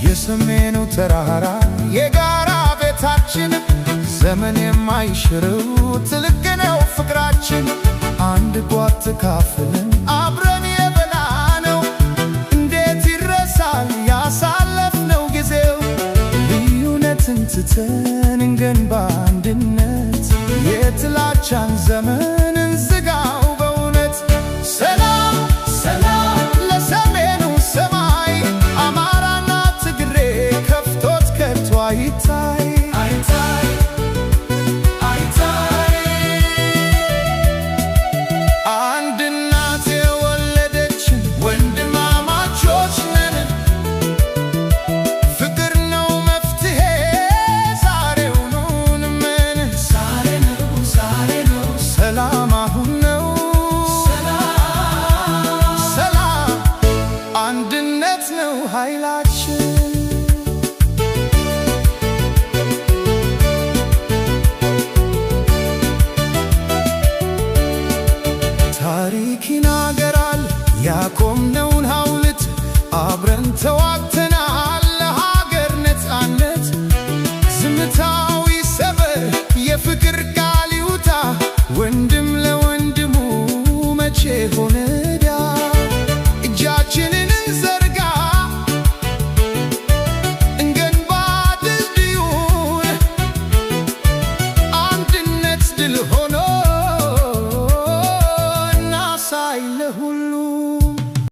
የሰሜኑ ተራራ የጋራ ቤታችን ዘመን የማይሽረው ትልቅ ነው ፍቅራችን። አንድ ጓት ተካፍለን አብረን የበላነው እንዴት ይረሳል ያሳለፍነው ጊዜው። ልዩነትን ትተን እንገንባ አንድነት የጥላቻን ዘመን እንዝጋው በእውነት። ሰላም ሰላም ለሰሜኑ ሰማይ አማራና ትግሬ ከፍቶት ከቶ አይታይ አይታይ አይታይ። አንድ እናት የወለደችን ወንድማማቾች ነን። ፍቅር ነው መፍትሄ ዛሬውኑ እንመን። ዛሬ ነው ሰላም አሁን ነው ሰላም አንድነት ነው ኃይላችን። ታሪክ ይናገራል ያዕቆብ